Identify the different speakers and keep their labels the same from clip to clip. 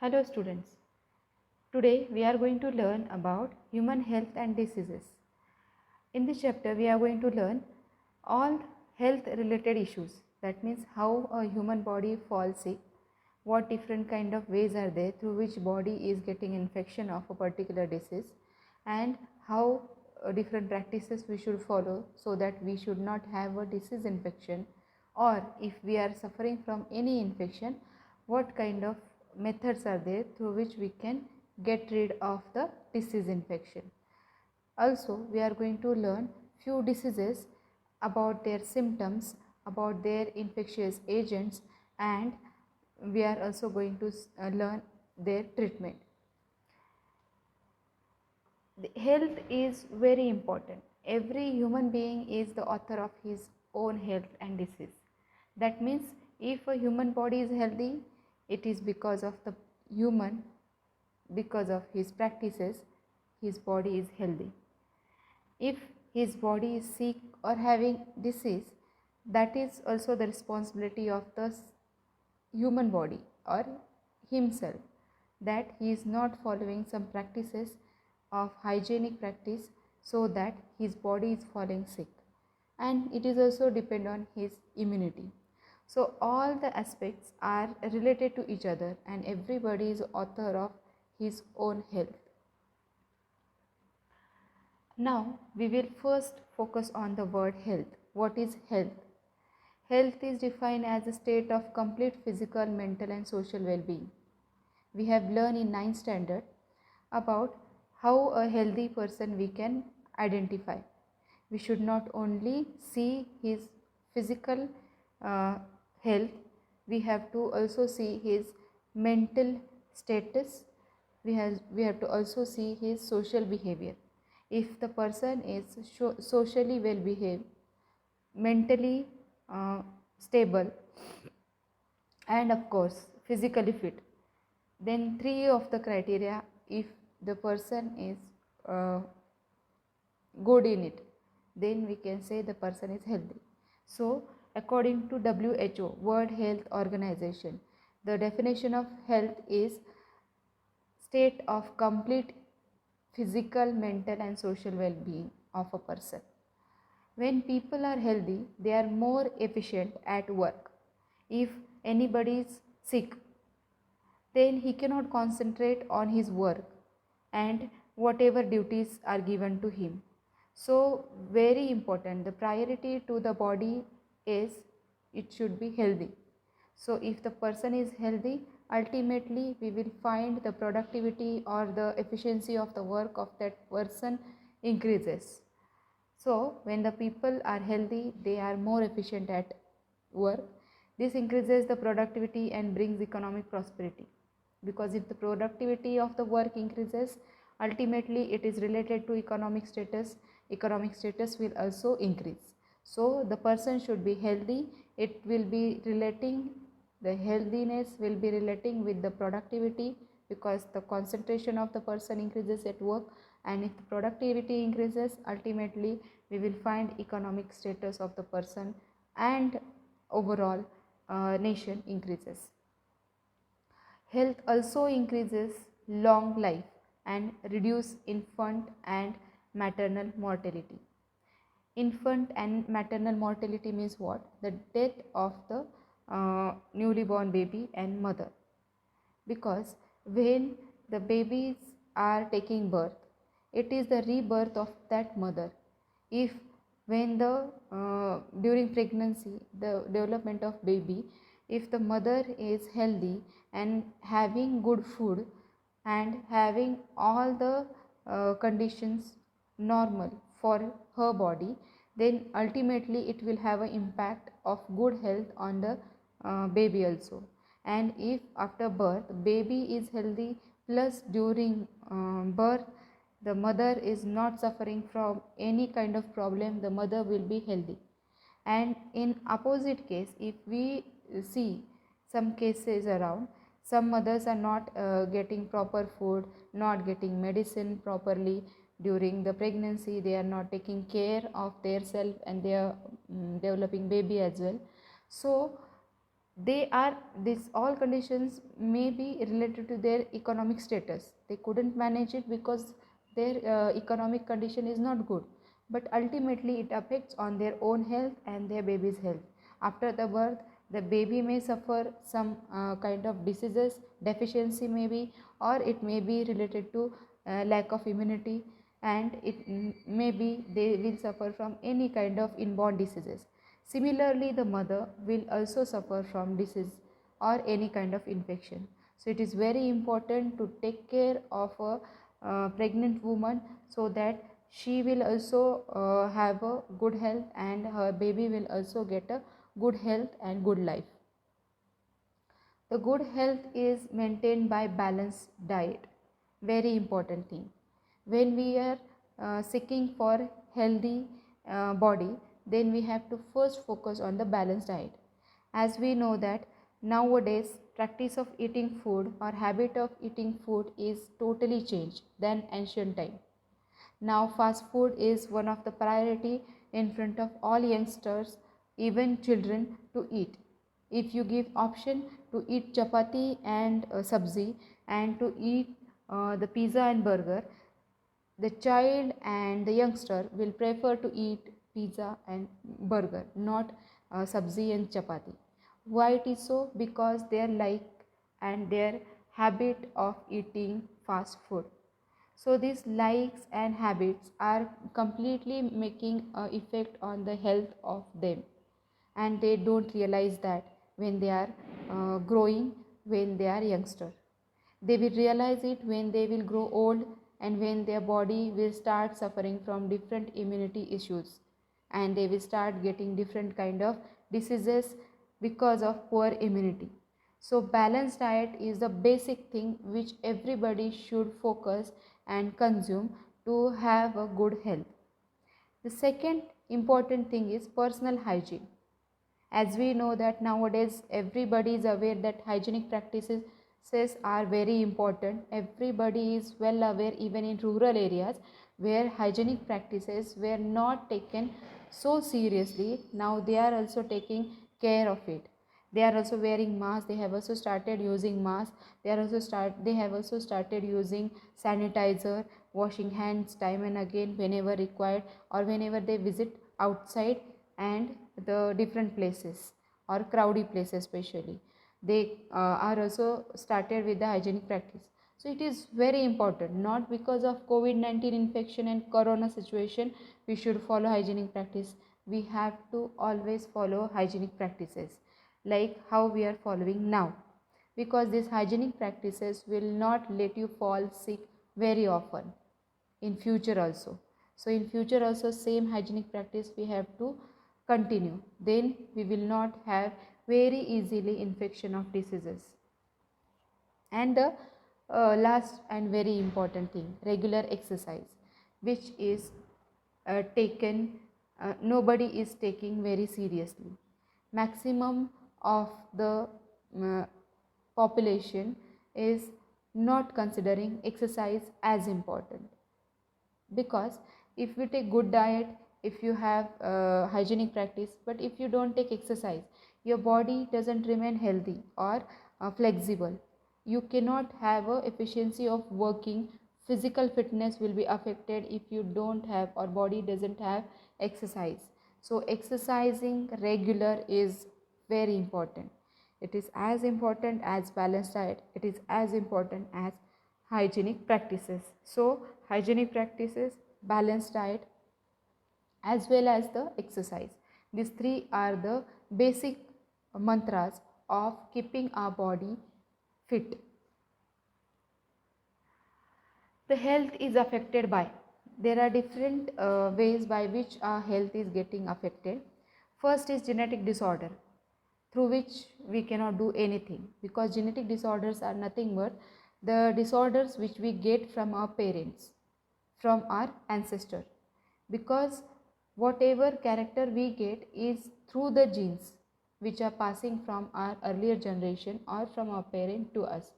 Speaker 1: Hello students, today we are going to learn about human health and diseases. In this chapter we are going to learn all health related issues, that means how a human body falls sick, what different kind of ways are there through which body is getting infection of a particular disease, and how different practices we should follow so that we should not have a disease infection, or if we are suffering from any infection, what kind of methods are there through which we can get rid of the disease infection. Also, we are going to learn few diseases, about their symptoms, about their infectious agents, and we are also going to learn their treatment. The health is very important. Every human being is the author of his own health and disease. That means if a human body is healthy, it is because of the human, because of his practices, his body is healthy. If his body is sick or having disease, that is also the responsibility of the human body or himself, that he is not following some practices of hygienic practice, so that his body is falling sick, and it is also depend on his immunity. So all the aspects are related to each other, and everybody is author of his own health. Now we will first focus on the word health. What is health? Health is defined as a state of complete physical, mental and social well-being. We have learned in 9th standard about how a healthy person we can identify. We should not only see his physical health, we have to also see his mental status, we have to also see his social behavior. If the person is socially well behaved, mentally stable, and of course physically fit, then three of the criteria, if the person is good in it, then we can say the person is healthy. So according to WHO, World Health Organization, the definition of health is state of complete physical, mental and social well-being of a person. When people are healthy, they are more efficient at work. If anybody is sick, then he cannot concentrate on his work and whatever duties are given to him. So very important, the priority to the body is it should be healthy. So if the person is healthy, ultimately we will find the productivity or the efficiency of the work of that person increases. So when the people are healthy, they are more efficient at work. This increases the productivity and brings economic prosperity, because if the productivity of the work increases, ultimately it is related to economic status. Economic status will also increase. So the person should be healthy. It will be relating, the healthiness will be relating with the productivity, because the concentration of the person increases at work, and if the productivity increases, ultimately we will find economic status of the person and overall nation increases. Health also increases long life and reduce infant and maternal mortality. Infant and maternal mortality means what? The death of the newly born baby and mother. Because when the babies are taking birth, it is the rebirth of that mother. If when the during pregnancy, the development of baby, if the mother is healthy and having good food and having all the conditions normal for her body, then ultimately it will have an impact of good health on the baby also. And if after birth baby is healthy, plus during birth the mother is not suffering from any kind of problem, the mother will be healthy. And in opposite case, if we see some cases around, some mothers are not getting proper food, not getting medicine properly during the pregnancy, they are not taking care of their self, and they are developing baby as well. So They are, these all conditions may be related to their economic status. They couldn't manage it because their economic condition is not good, but ultimately it affects on their own health and their baby's health. After the birth, the baby may suffer some kind of diseases, deficiency maybe, or it may be related to lack of immunity, and it may be they will suffer from any kind of inborn diseases. Similarly, the mother will also suffer from disease or any kind of infection. So it is very important to take care of a pregnant woman, so that she will also have a good health, and her baby will also get a good health and good life. The good health is maintained by balanced diet. Very important thing. When we are seeking for healthy body, then we have to first focus on the balanced diet. As we know that nowadays practice of eating food or habit of eating food is totally changed than ancient time. Now fast food is one of the priority in front of all youngsters, even children, to eat. If you give option to eat chapati and sabzi, and to eat the pizza and burger, the child and the youngster will prefer to eat pizza and burger, not sabzi and chapati. Why it is so? Because their like and their habit of eating fast food. So these likes and habits are completely making an effect on the health of them, and they don't realize that when they are growing, when they are youngster. They will realize it when they will grow old, and when their body will start suffering from different immunity issues, and they will start getting different kind of diseases because of poor immunity. So balanced diet is the basic thing which everybody should focus and consume to have a good health. The second important thing is personal hygiene. As we know that nowadays everybody is aware that hygienic practices are very important. Everybody is well aware, even in rural areas where hygienic practices were not taken so seriously. Now they are also taking care of it. They are also wearing masks. They have also started using masks. They have also started using sanitizer, washing hands time and again whenever required, or whenever they visit outside and the different places or crowded places especially. They are also started with the hygienic practice. So it is very important, not because of COVID-19 infection and corona situation we should follow hygienic practice. We have to always follow hygienic practices like how we are following now, because these hygienic practices will not let you fall sick very often in future also. So in future also same hygienic practice we have to continue, then we will not have very easily infection of diseases. And the last and very important thing, regular exercise, which is taken nobody is taking very seriously. Maximum of the uh, population is not considering exercise as important, because if you take good diet, if you have hygienic practice, but if you don't take exercise, your body doesn't remain healthy or flexible. You cannot have a efficiency of working. Physical fitness will be affected if you don't have, or body doesn't have exercise. So exercising regular is very important. It is as important as balanced diet. It is as important as hygienic practices. So hygienic practices, balanced diet, as well as the exercise. These three are the basic mantras of keeping our body fit. The health is affected by, there are different ways by which our health is getting affected. First is genetic disorder, through which we cannot do anything, because genetic disorders are nothing but the disorders which we get from our parents, from our ancestor, because whatever character we get is through the genes which are passing from our earlier generation or from our parent to us.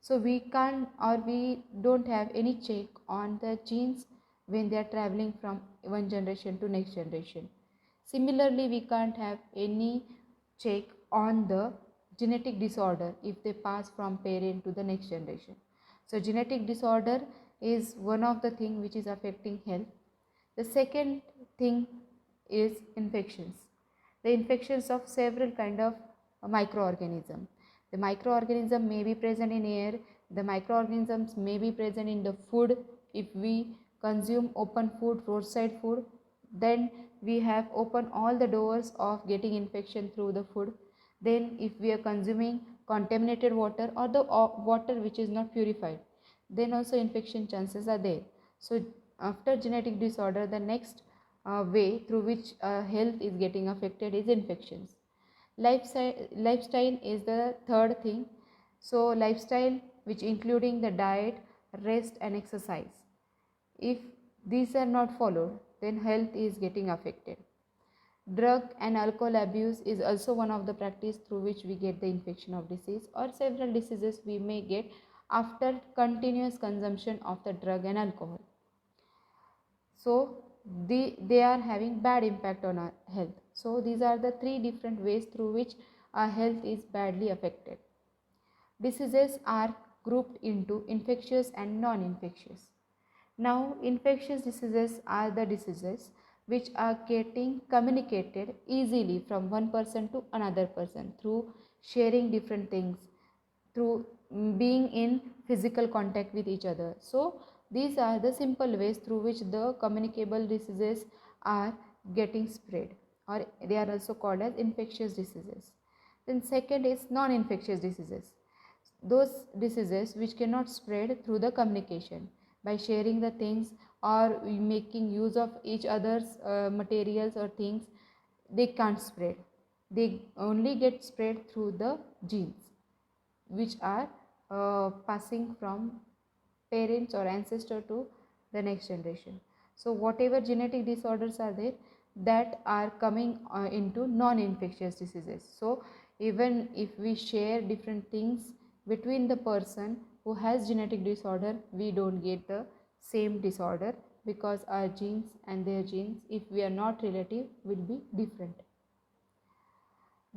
Speaker 1: So we can't, or we don't have any check on the genes when they are traveling from one generation to next generation. Similarly, we can't have any check on the genetic disorder if they pass from parent to the next generation. So genetic disorder is one of the thing which is affecting health. The second thing is infections. The infections of several kind of microorganism. The microorganism may be present in air. The microorganisms may be present in the food. If we consume open food, roadside food, then we have opened all the doors of getting infection through the food. Then if we are consuming contaminated water or the water which is not purified, then also infection chances are there. So after genetic disorder, the next way through which health is getting affected is infections. Lifestyle is the third thing. So lifestyle, which including the diet, rest and exercise, if these are not followed, then health is getting affected. Drug and alcohol abuse is also one of the practice through which we get the infection of disease, or several diseases we may get after continuous consumption of the drug and alcohol. So they are having bad impact on our health. So these are the three different ways through which our health is badly affected. Diseases are grouped into infectious and non-infectious. Now, infectious diseases are the diseases which are getting communicated easily from one person to another person through sharing different things, through being in physical contact with each other. So these are the simple ways through which the communicable diseases are getting spread, or they are also called as infectious diseases. Then second is non-infectious diseases. Those diseases which cannot spread through the communication by sharing the things or making use of each other's materials or things, they can't spread. They only get spread through the genes which are passing from parents or ancestor to the next generation. So whatever genetic disorders are there, that are coming into non-infectious diseases. So even if we share different things between the person who has genetic disorder, we don't get the same disorder, because our genes and their genes, if we are not relative, will be different.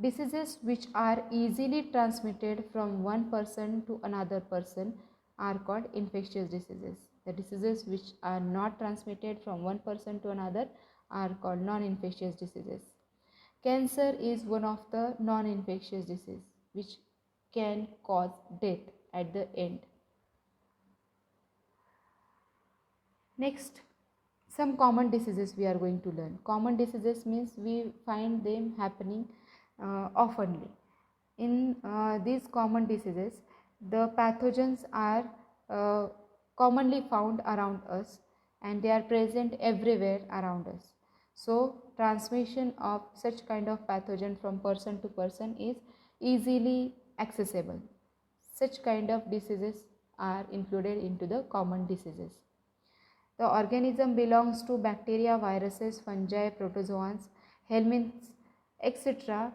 Speaker 1: Diseases which are easily transmitted from one person to another person are called infectious diseases. The diseases which are not transmitted from one person to another are called non-infectious diseases. Cancer is one of the non-infectious diseases which can cause death at the end. Next, some common diseases we are going to learn. Common diseases means we find them happening oftenly. In these common diseases, the pathogens are commonly found around us and they are present everywhere around us. So transmission of such kind of pathogen from person to person is easily accessible. Such kind of diseases are included into the common diseases. The organism belongs to bacteria, viruses, fungi, protozoans, helminths, etc.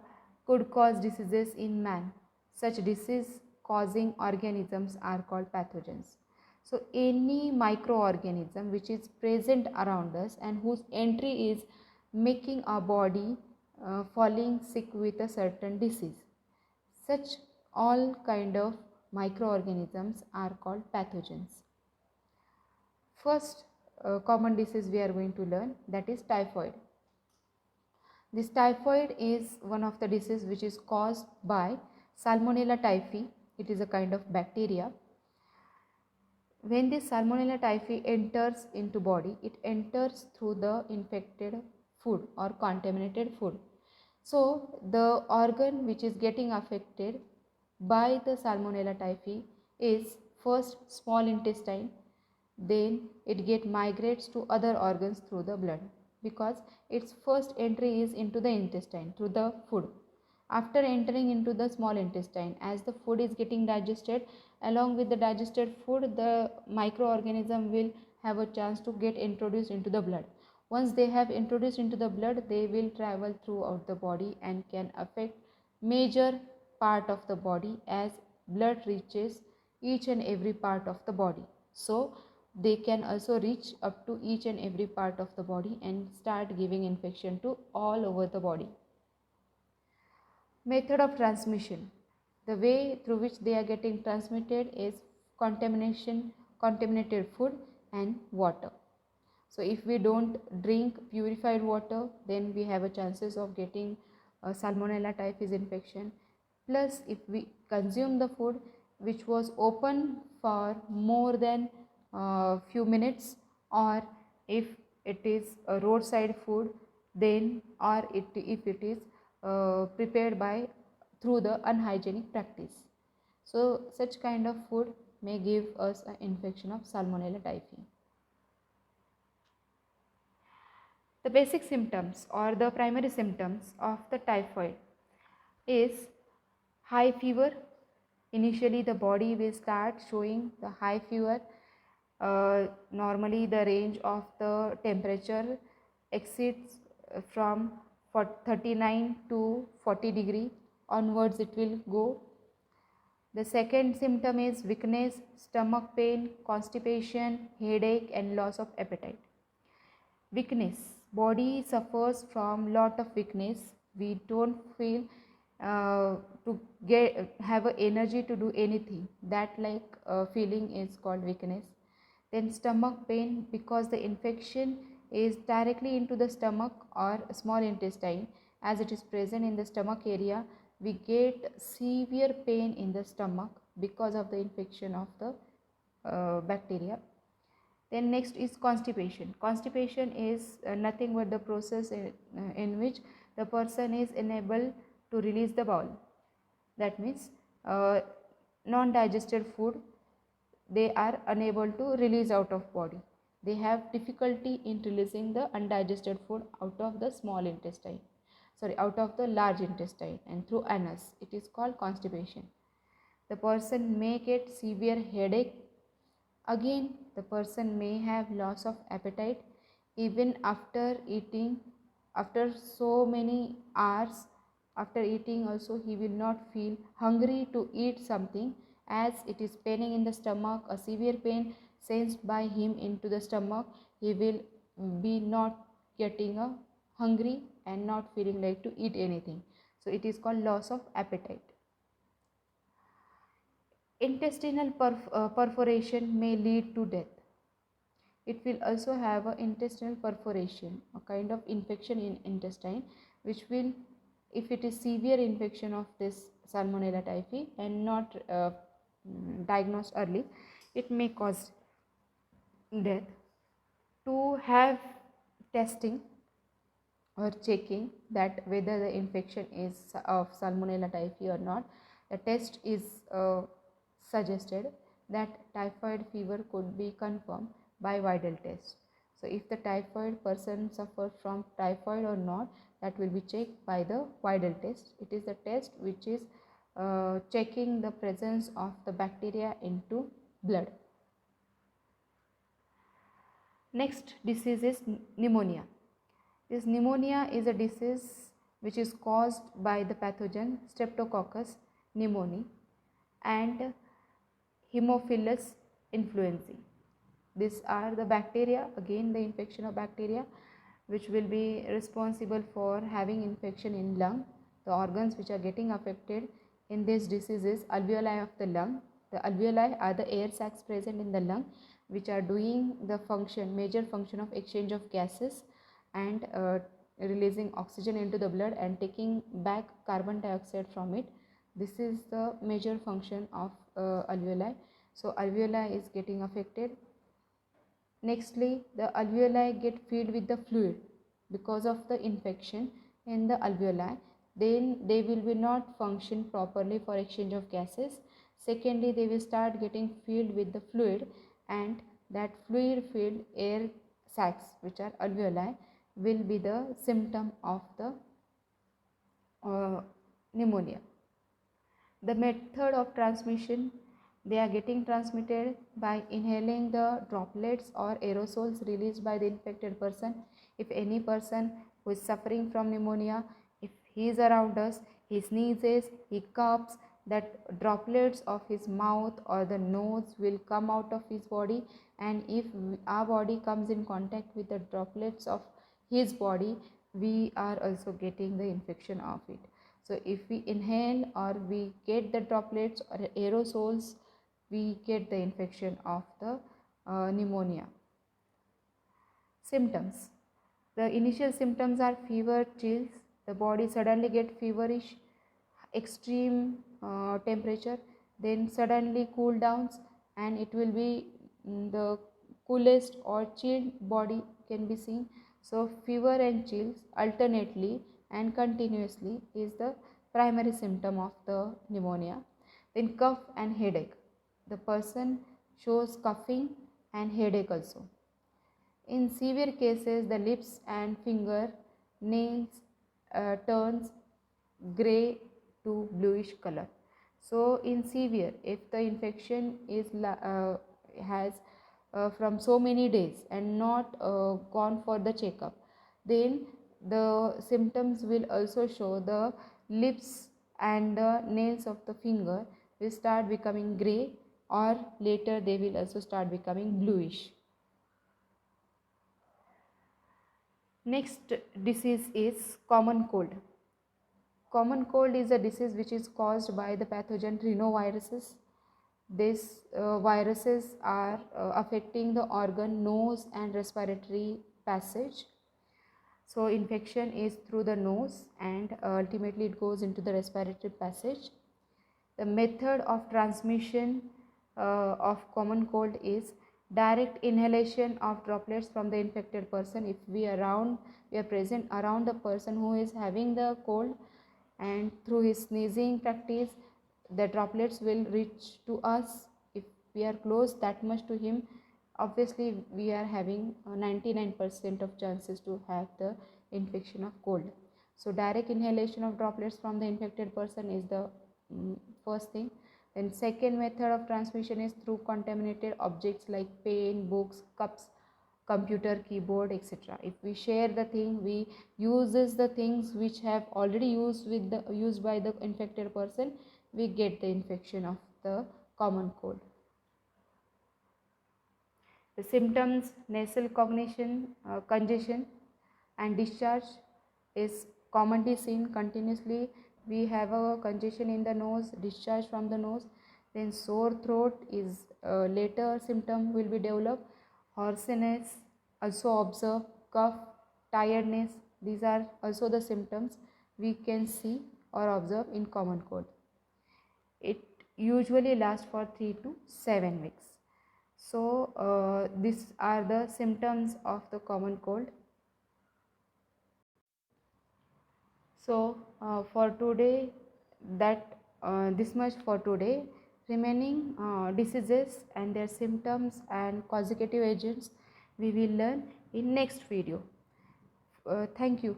Speaker 1: could cause diseases in man. Such disease causing organisms are called pathogens. So any microorganism which is present around us and whose entry is making our body falling sick with a certain disease, such all kind of microorganisms are called pathogens. First common disease we are going to learn, that is typhoid. This typhoid is one of the disease which is caused by Salmonella typhi. It is a kind of bacteria. When this Salmonella typhi enters into body, it enters through the infected food or contaminated food. So the organ which is getting affected by the Salmonella typhi is first small intestine, then it migrates to other organs through the blood, because its first entry is into the intestine through the food. After entering into the small intestine, as the food is getting digested, along with the digested food, the microorganism will have a chance to get introduced into the blood. Once they have introduced into the blood, they will travel throughout the body and can affect major part of the body, as blood reaches each and every part of the body. So they can also reach up to each and every part of the body and start giving infection to all over the body. Method of transmission. The way through which they are getting transmitted is contaminated food and water. So if we don't drink purified water, then we have a chances of getting Salmonella typhus infection. Plus, if we consume the food which was open for more than few minutes, or if it is a roadside food, then or if it is prepared by through the unhygienic practice. So such kind of food may give us an infection of Salmonella typhi. The basic symptoms or the primary symptoms of the typhoid is high fever. Initially the body will start showing the high fever. Normally the range of the temperature exceeds from 39 to 40 degree onwards it will go. The second symptom is weakness, stomach pain, constipation, headache and loss of appetite. Weakness, body suffers from lot of weakness. We don't feel to have a energy to do anything. That feeling is called weakness. Then stomach pain, because the infection is directly into the stomach or small intestine. As it is present in the stomach area, we get severe pain in the stomach because of the infection of the bacteria. Then next is constipation. Constipation is nothing but the process in which the person is unable to release the bowel. That means non-digested food they are unable to release out of body. They have difficulty in releasing the undigested food out of the small intestine, out of the large intestine and through anus. It is called constipation. The person may get severe headache. Again, the person may have loss of appetite even after eating. After so many hours after eating also he will not feel hungry to eat something, as it is paining in the stomach, a severe pain sensed by him into the stomach. He will be not getting a hungry and not feeling like to eat anything. So it is called loss of appetite. Intestinal perforation may lead to death. It will also have an intestinal perforation, a kind of infection in intestine, which will, if it is severe infection of this Salmonella typhi and not diagnosed early, it may cause death. To have testing or checking that whether the infection is of Salmonella typhi or not, the test is suggested that typhoid fever could be confirmed by Widal test. So if the typhoid person suffers from typhoid or not, that will be checked by the Widal test. It is the test which is checking the presence of the bacteria into blood. Next disease is pneumonia. This pneumonia is a disease which is caused by the pathogen Streptococcus pneumoniae and Haemophilus influenzae. These are the bacteria, again the infection of bacteria, which will be responsible for having infection in lung. The organs which are getting affected in this disease is alveoli of the lung. The alveoli are the air sacs present in the lung which are doing the function, major function of exchange of gases and releasing oxygen into the blood and taking back carbon dioxide from it. This is the major function of alveoli. So alveoli is getting affected. Nextly, the alveoli get filled with the fluid because of the infection in the alveoli. Then they will be not function properly for exchange of gases. Secondly, they will start getting filled with the fluid, and that fluid filled air sacs, which are alveoli, will be the symptom of the pneumonia. The method of transmission, they are getting transmitted by inhaling the droplets or aerosols released by the infected person. If any person who is suffering from pneumonia, if he is around us, he sneezes, he coughs, that droplets of his mouth or the nose will come out of his body, and if our body comes in contact with the droplets of his body, we are also getting the infection of it. So if we inhale or we get the droplets or aerosols, we get the infection of the pneumonia. Symptoms. The initial symptoms are fever, chills, the body suddenly get feverish, extreme temperature, then suddenly cool downs, and it will be the coolest or chilled body can be seen. So fever and chills alternately and continuously is the primary symptom of the pneumonia. Then cough and headache. The person shows coughing and headache also. In severe cases, the lips and finger nails turns gray to bluish color. So in severe, if the infection is has from so many days and not gone for the checkup, then the symptoms will also show. The lips and the nails of the finger will start becoming gray, or later they will also start becoming bluish. Next disease is common cold. Common cold is a disease which is caused by the pathogen rhinoviruses. These viruses are affecting the organ, nose and respiratory passage. So infection is through the nose and ultimately it goes into the respiratory passage. The method of transmission of common cold is direct inhalation of droplets from the infected person. If we are present around the person who is having the cold, and through his sneezing practice the droplets will reach to us. If we are close that much to him, obviously we are having 99% of chances to have the infection of cold. So direct inhalation of droplets from the infected person is the first thing. Then second method of transmission is through contaminated objects like pen, books, cups, computer, keyboard, etc. If we share the thing, we uses the things which have already used by the infected person, we get the infection of the common cold. The symptoms: nasal congestion and discharge is commonly seen continuously. We have a congestion in the nose, discharge from the nose. Then sore throat is a later symptom will be developed. Hoarseness also observed. Cough, tiredness, these are also the symptoms we can see or observe in common cold. It usually lasts for 3 to 7 weeks. So these are the symptoms of the common cold. So for today, this much for today. Remaining diseases and their symptoms and causative agents we will learn in next video. Thank you.